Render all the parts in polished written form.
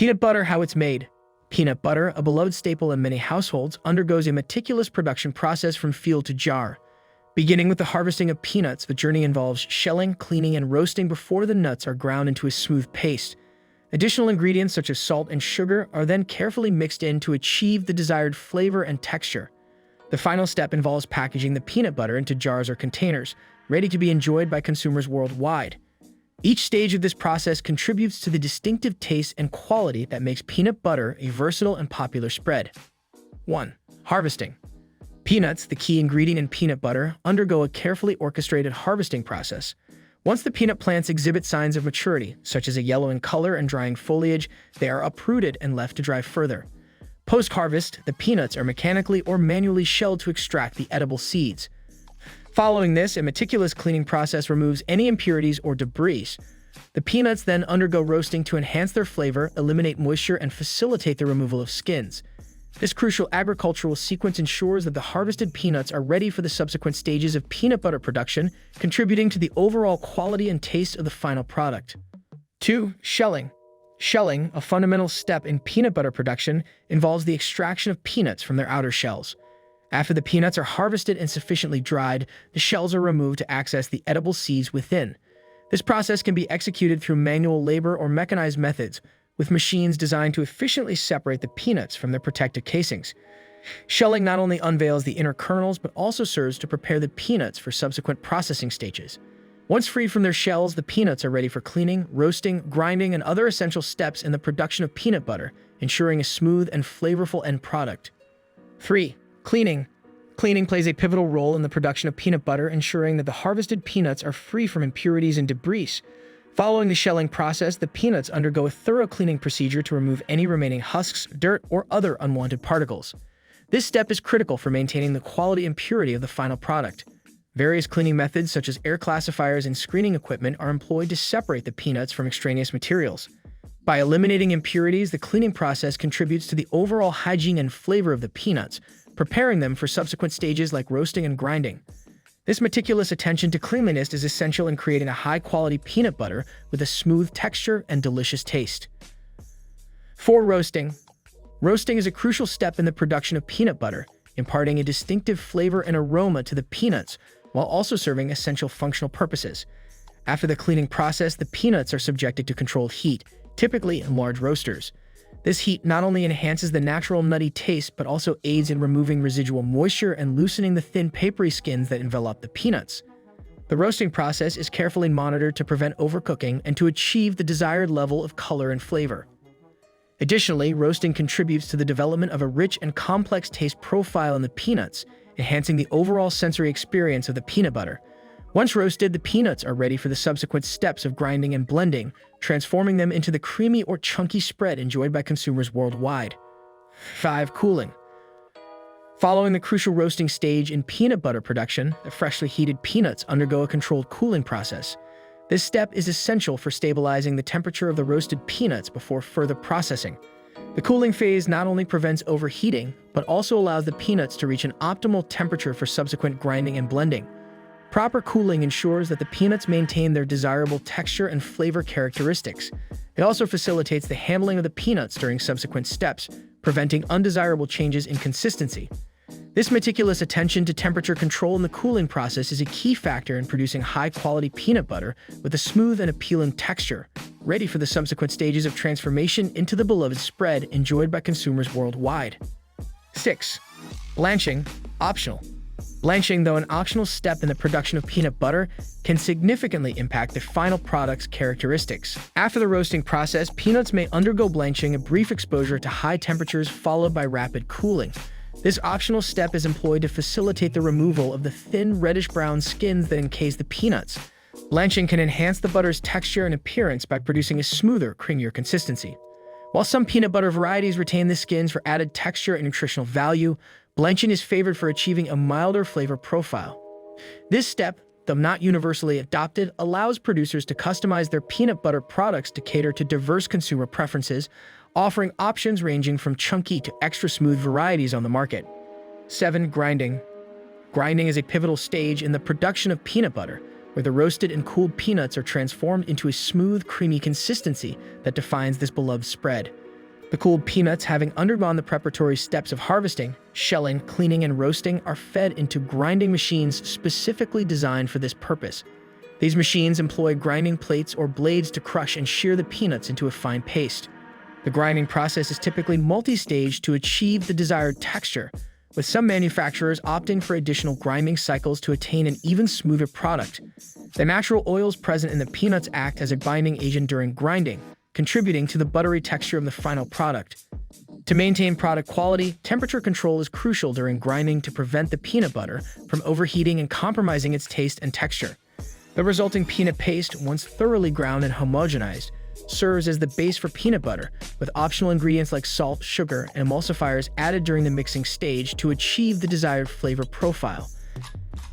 Peanut butter, how it's made. Peanut butter, a beloved staple in many households, undergoes a meticulous production process from field to jar. Beginning with the harvesting of peanuts, the journey involves shelling, cleaning, and roasting before the nuts are ground into a smooth paste. Additional ingredients such as salt and sugar are then carefully mixed in to achieve the desired flavor and texture. The final step involves packaging the peanut butter into jars or containers, ready to be enjoyed by consumers worldwide. Each stage of this process contributes to the distinctive taste and quality that makes peanut butter a versatile and popular spread. 1. Harvesting. Peanuts, the key ingredient in peanut butter, undergo a carefully orchestrated harvesting process. Once the peanut plants exhibit signs of maturity, such as a yellowing color and drying foliage, they are uprooted and left to dry further. Post-harvest, the peanuts are mechanically or manually shelled to extract the edible seeds. Following this, a meticulous cleaning process removes any impurities or debris. The peanuts then undergo roasting to enhance their flavor, eliminate moisture, and facilitate the removal of skins. This crucial agricultural sequence ensures that the harvested peanuts are ready for the subsequent stages of peanut butter production, contributing to the overall quality and taste of the final product. 2. Shelling. Shelling, a fundamental step in peanut butter production, involves the extraction of peanuts from their outer shells. After the peanuts are harvested and sufficiently dried, the shells are removed to access the edible seeds within. This process can be executed through manual labor or mechanized methods, with machines designed to efficiently separate the peanuts from their protective casings. Shelling not only unveils the inner kernels, but also serves to prepare the peanuts for subsequent processing stages. Once freed from their shells, the peanuts are ready for cleaning, roasting, grinding, and other essential steps in the production of peanut butter, ensuring a smooth and flavorful end product. 3. Cleaning. Cleaning plays a pivotal role in the production of peanut butter, ensuring that the harvested peanuts are free from impurities and debris. Following the shelling process, the peanuts undergo a thorough cleaning procedure to remove any remaining husks, dirt, or other unwanted particles. This step is critical for maintaining the quality and purity of the final product. Various cleaning methods such as air classifiers and screening equipment are employed to separate the peanuts from extraneous materials. By eliminating impurities, the cleaning process contributes to the overall hygiene and flavor of the peanuts, preparing them for subsequent stages like roasting and grinding. This meticulous attention to cleanliness is essential in creating a high-quality peanut butter with a smooth texture and delicious taste. 4. Roasting. Roasting is a crucial step in the production of peanut butter, imparting a distinctive flavor and aroma to the peanuts while also serving essential functional purposes. After the cleaning process, the peanuts are subjected to controlled heat, typically in large roasters. This heat not only enhances the natural nutty taste, but also aids in removing residual moisture and loosening the thin papery skins that envelop the peanuts. The roasting process is carefully monitored to prevent overcooking and to achieve the desired level of color and flavor. Additionally, roasting contributes to the development of a rich and complex taste profile in the peanuts, enhancing the overall sensory experience of the peanut butter. Once roasted, the peanuts are ready for the subsequent steps of grinding and blending, transforming them into the creamy or chunky spread enjoyed by consumers worldwide. 5. Cooling. Following the crucial roasting stage in peanut butter production, the freshly heated peanuts undergo a controlled cooling process. This step is essential for stabilizing the temperature of the roasted peanuts before further processing. The cooling phase not only prevents overheating, but also allows the peanuts to reach an optimal temperature for subsequent grinding and blending. Proper cooling ensures that the peanuts maintain their desirable texture and flavor characteristics. It also facilitates the handling of the peanuts during subsequent steps, preventing undesirable changes in consistency. This meticulous attention to temperature control in the cooling process is a key factor in producing high-quality peanut butter with a smooth and appealing texture, ready for the subsequent stages of transformation into the beloved spread enjoyed by consumers worldwide. 6. Blanching, optional. Blanching, though an optional step in the production of peanut butter, can significantly impact the final product's characteristics. After the roasting process, peanuts may undergo blanching, a brief exposure to high temperatures followed by rapid cooling. This optional step is employed to facilitate the removal of the thin reddish-brown skins that encase the peanuts. Blanching can enhance the butter's texture and appearance by producing a smoother, creamier consistency. While some peanut butter varieties retain the skins for added texture and nutritional value, blanching is favored for achieving a milder flavor profile. This step, though not universally adopted, allows producers to customize their peanut butter products to cater to diverse consumer preferences, offering options ranging from chunky to extra smooth varieties on the market. 7. Grinding. Grinding is a pivotal stage in the production of peanut butter, where the roasted and cooled peanuts are transformed into a smooth, creamy consistency that defines this beloved spread. The cooled peanuts, having undergone the preparatory steps of harvesting, shelling, cleaning, and roasting, are fed into grinding machines specifically designed for this purpose. These machines employ grinding plates or blades to crush and shear the peanuts into a fine paste. The grinding process is typically multi-stage to achieve the desired texture, with some manufacturers opting for additional grinding cycles to attain an even smoother product. The natural oils present in the peanuts act as a binding agent during grinding, contributing to the buttery texture of the final product. To maintain product quality, temperature control is crucial during grinding to prevent the peanut butter from overheating and compromising its taste and texture. The resulting peanut paste, once thoroughly ground and homogenized, serves as the base for peanut butter, with optional ingredients like salt, sugar, and emulsifiers added during the mixing stage to achieve the desired flavor profile.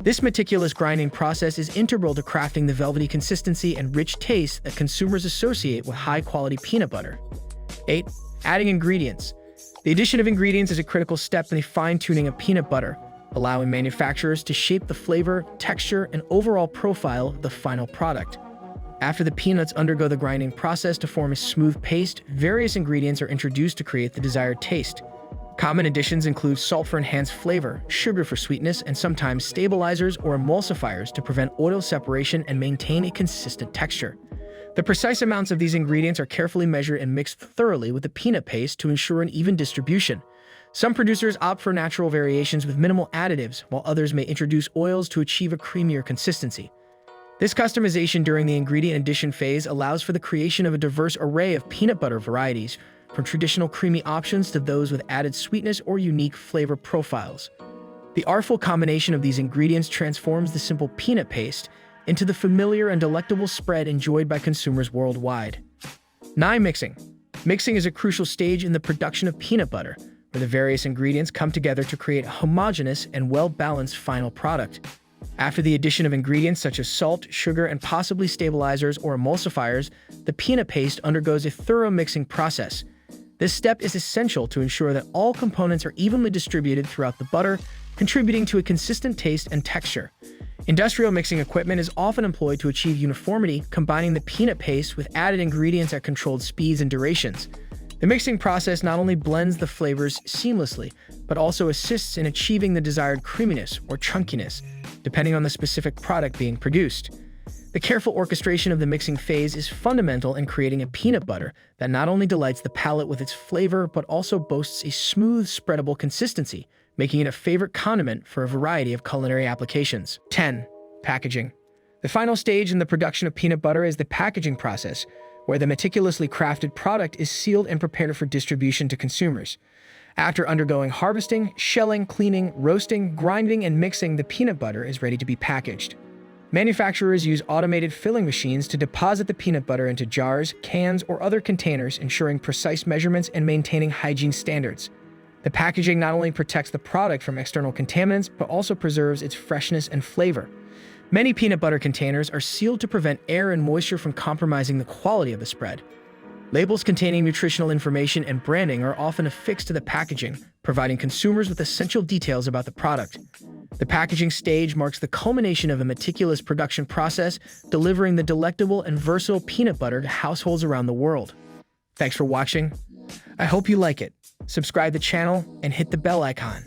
This meticulous grinding process is integral to crafting the velvety consistency and rich taste that consumers associate with high-quality peanut butter. 8. Adding ingredients. The addition of ingredients is a critical step in the fine-tuning of peanut butter, allowing manufacturers to shape the flavor, texture, and overall profile of the final product. After the peanuts undergo the grinding process to form a smooth paste, various ingredients are introduced to create the desired taste. Common additions include salt for enhanced flavor, sugar for sweetness, and sometimes stabilizers or emulsifiers to prevent oil separation and maintain a consistent texture. The precise amounts of these ingredients are carefully measured and mixed thoroughly with the peanut paste to ensure an even distribution. Some producers opt for natural variations with minimal additives, while others may introduce oils to achieve a creamier consistency. This customization during the ingredient addition phase allows for the creation of a diverse array of peanut butter varieties, from traditional creamy options to those with added sweetness or unique flavor profiles. The artful combination of these ingredients transforms the simple peanut paste into the familiar and delectable spread enjoyed by consumers worldwide. 9. Mixing. Mixing is a crucial stage in the production of peanut butter, where the various ingredients come together to create a homogeneous and well-balanced final product. After the addition of ingredients such as salt, sugar, and possibly stabilizers or emulsifiers, the peanut paste undergoes a thorough mixing process. This step is essential to ensure that all components are evenly distributed throughout the butter, contributing to a consistent taste and texture. Industrial mixing equipment is often employed to achieve uniformity, combining the peanut paste with added ingredients at controlled speeds and durations. The mixing process not only blends the flavors seamlessly, but also assists in achieving the desired creaminess or chunkiness, depending on the specific product being produced. The careful orchestration of the mixing phase is fundamental in creating a peanut butter that not only delights the palate with its flavor, but also boasts a smooth, spreadable consistency, making it a favorite condiment for a variety of culinary applications. 10. Packaging. The final stage in the production of peanut butter is the packaging process, where the meticulously crafted product is sealed and prepared for distribution to consumers. After undergoing harvesting, shelling, cleaning, roasting, grinding, and mixing, the peanut butter is ready to be packaged. Manufacturers use automated filling machines to deposit the peanut butter into jars, cans, or other containers, ensuring precise measurements and maintaining hygiene standards. The packaging not only protects the product from external contaminants, but also preserves its freshness and flavor. Many peanut butter containers are sealed to prevent air and moisture from compromising the quality of the spread. Labels containing nutritional information and branding are often affixed to the packaging, providing consumers with essential details about the product. The packaging stage marks the culmination of a meticulous production process, delivering the delectable and versatile peanut butter to households around the world. Thanks for watching. I hope you like it. Subscribe to the channel and hit the bell icon.